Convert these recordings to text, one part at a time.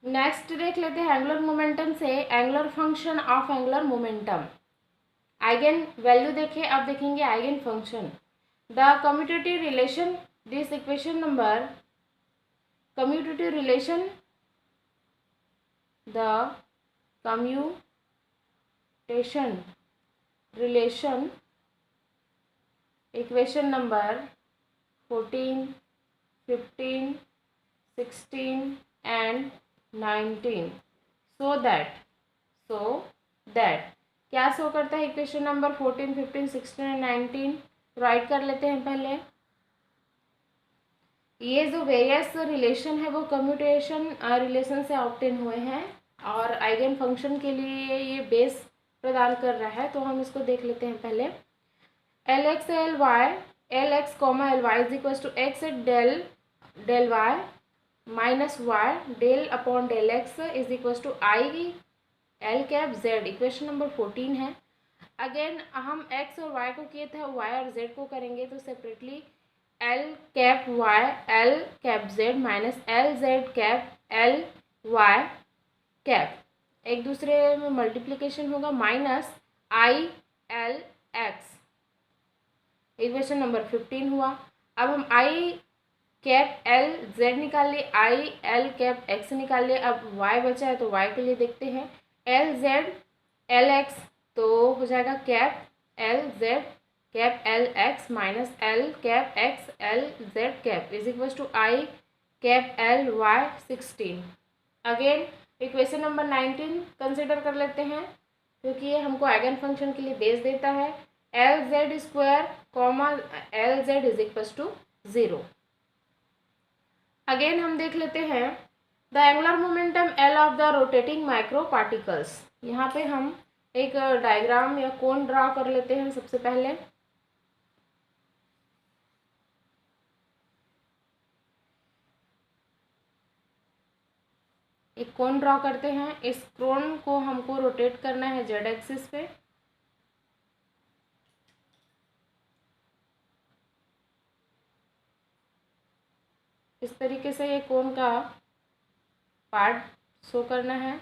Next देख लेते हैं एंगुलर मोमेंटम से angular function of angular momentum. Eigen value देखें, अब देखेंगे eigen function. The commutative relation this equation number commutative relation the commutation relation equation number 14, 15, 16 and 19 so that क्या show करता है इक्वेशन नंबर 14, 15, 16 एंड 19 राइट कर लेते हैं पहले। ये जो वेरियस रिलेशन है वो कम्यूटेशन रिलेशन से ऑब्टेन हुए हैं और आइगन फंक्शन के लिए ये बेस प्रदान कर रहा है, तो हम इसको देख लेते हैं पहले। L X L Y L X comma L Y is equal to X del del Y minus Y del upon del X is equal to I L cap Z. Equation number 14 है। Again हम x और Y को किए थे, Y और Z को करेंगे तो separately L cap Y L cap Z minus L Z cap L Y cap, एक दूसरे में मल्टीप्लिकेशन होगा minus I L X. Equation number 15 हुआ। अब हम आई कैप एल जेड निकाल लिए, आई एल कैप एक्स निकाल लिए। अब वाई बचा है तो वाई के लिए देखते हैं एल जेड एल एक्स, तो हो जाएगा cap L Z cap L X minus L cap X L Z cap is equal to I cap L Y 16। Again equation number 19 consider कर लेते हैं क्योंकि ये हमको आइगन फंक्शन के लिए बेस देता है। L Z square comma L Z is equal to 0। Again हम देख लेते हैं the angular momentum L of the rotating micro particles. यहाँ पे हम एक डायग्राम या कोन ड्रा कर लेते हैं। सबसे पहले एक कोन ड्रा करते हैं। इस कोन को हमको रोटेट करना है जेड एक्सिस पे। इस तरीके से ये कोन का पार्ट शो करना है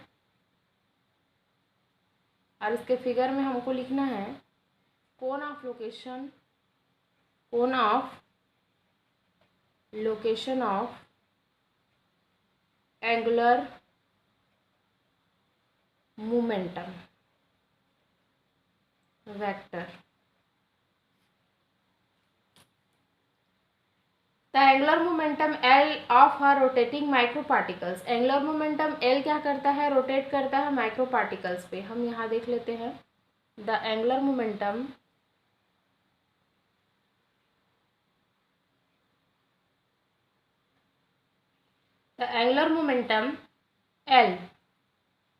और इसके फिगर में हमको लिखना है cone of location of angular momentum vector. The angular momentum L of a rotating micro particles. Angular momentum L क्या करता है, रोटेट करता है माइक्रो पार्टिकल्स पे। हम यहाँ देख लेते हैं the angular momentum L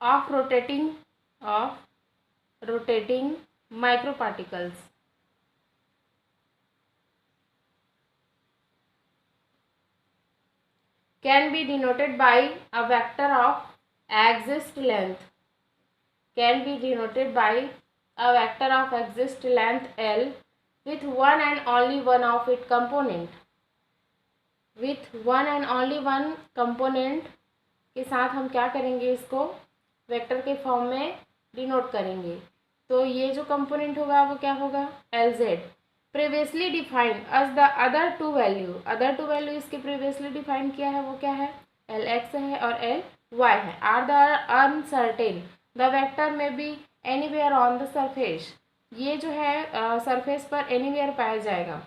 of rotating micro particles can be denoted by a vector of axis length L with one and only one of its component के साथ हम क्या करेंगे, इसको वेक्टर के फॉर्म में डिनोट करेंगे। तो ये जो कंपोनेंट होगा वो क्या होगा, LZ। Previously defined as the other two value इसके प्रीवियसली डिफाइन किया है वो क्या है, LX है और LY है। Are the uncertain the vector में B anywhere on the surface. ये जो है सरफेस पर एनीवेयर पाया जाएगा।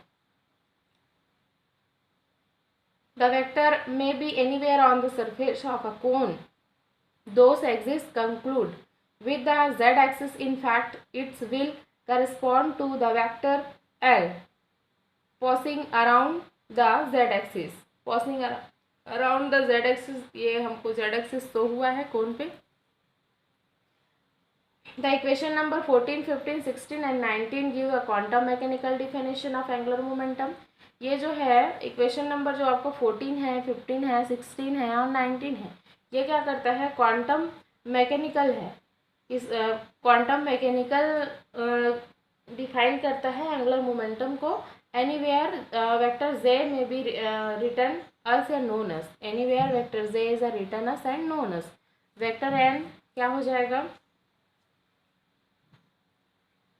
द वेक्टर में B anywhere on the surface of a cone those exist conclude with the z axis. In fact its will correspond to the vector L passing around the z axis ये हमको z axis तो हुआ है कोन पे। The equation number 14, 15, 16 and 19 give a quantum mechanical definition of angular momentum। ये जो है equation number जो आपको 14 है, 15 है, 16 है और 19 है, ये क्या करता है, क्वांटम मैकेनिकल है। इस क्वांटम मैकेनिकल डिफाइन करता है एंगुलर मोमेंटम को। एनीवेयर वेक्टर जे में बी रिटर्न अस या known as, anywhere vector J is a written as and known as. Vector N क्या हो जाएगा,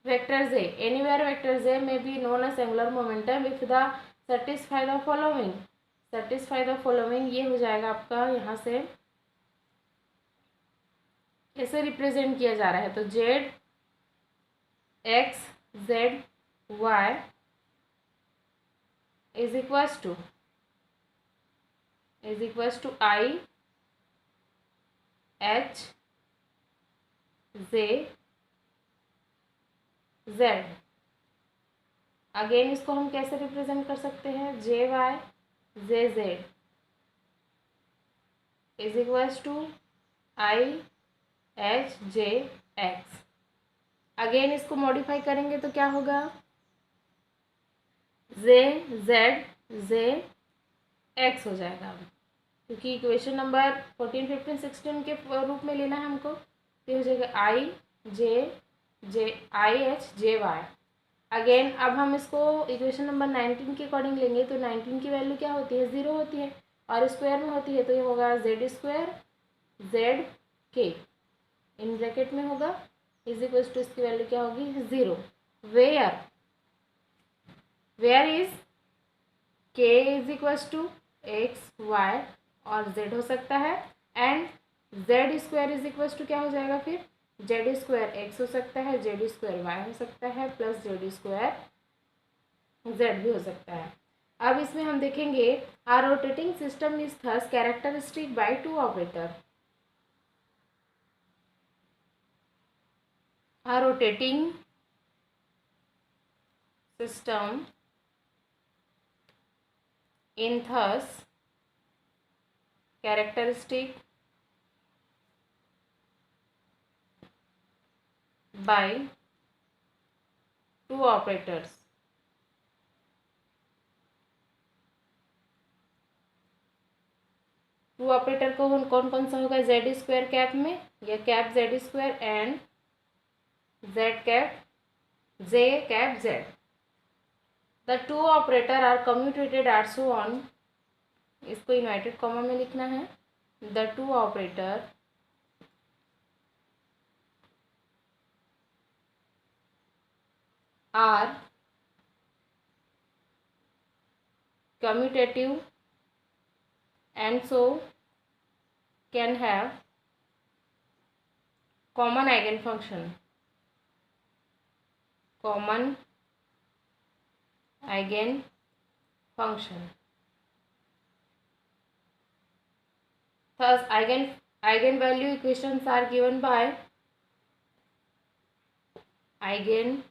vector J, anywhere vector J में be known as angular momentum if the satisfy the following, satisfy the following, ये हो जाएगा आपका यहाँ से ऐसे रिप्रेजेंट किया जा रहा है। तो Z X Z Y is equals to I H J Z. Again इसको हम कैसे रिप्रेजेंट कर सकते हैं, J Y J Z is equals to I H J X. Again इसको मॉडिफाई करेंगे तो क्या होगा, जे जेड जे एक्स हो जाएगा, क्योंकि इक्वेशन नंबर 14, 15, 16 के रूप में लेना है हमको। तो हो जाएगा I H J Y. Again अब हम इसको इक्वेशन नंबर 19 के अकॉर्डिंग लेंगे तो 19 की वैल्यू क्या होती है, 0 होती है और स्क्वायर में होती है, तो ये होगा जेड स्क्वायर जेड के इन ब्रैकेट में होगा इज इक्वल टू, इसकी वैल्यू क्या होगी 0। Where is K is equal to X Y और जेड हो सकता है, and Z square is equal to क्या हो जाएगा फिर, जेड स्क्वायर एक्स हो सकता है, जेड स्क्वायर वाई हो सकता है, प्लस जेड स्क्वायर जेड भी हो सकता है। अब इसमें हम देखेंगे are rotating system is thus characteristic by two operator. Are rotating system in thus characteristic by two operators। Two operator को कौन कौन सा होगा, जेड स्क्वायर कैप में या cap Z square and Z cap J cap Z. The two operator are commutated are so on, इसको inverted comma में लिखना है। The two operator are commutative and so can have common eigenfunction, common eigenfunction। Thus eigenvalue equations are given by eigenvalue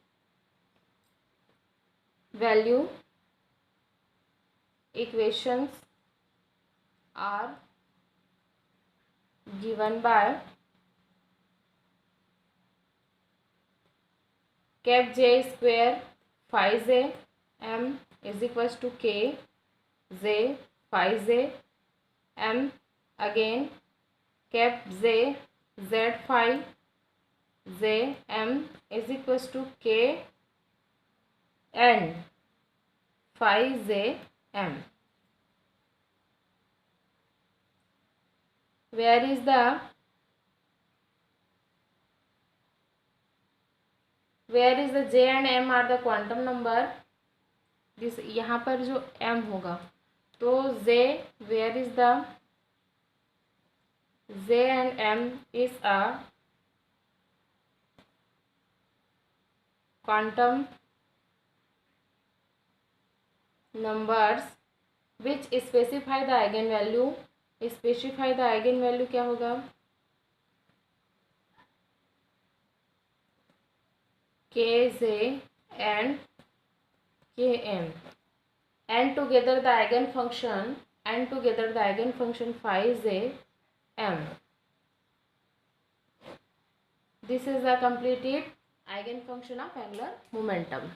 equations are given by cap j square phi j m is equals to k j phi j m, again cap j z phi j m is equals to k n phi j m। where is the j and m are the quantum number, this यहाँ पर जो m होगा तो j, where is the j and m is a quantum numbers which specify the eigenvalue, specify the eigenvalue क्या होगा, kj and km and together the eigenfunction phi j m। This is the completed eigenfunction of angular momentum।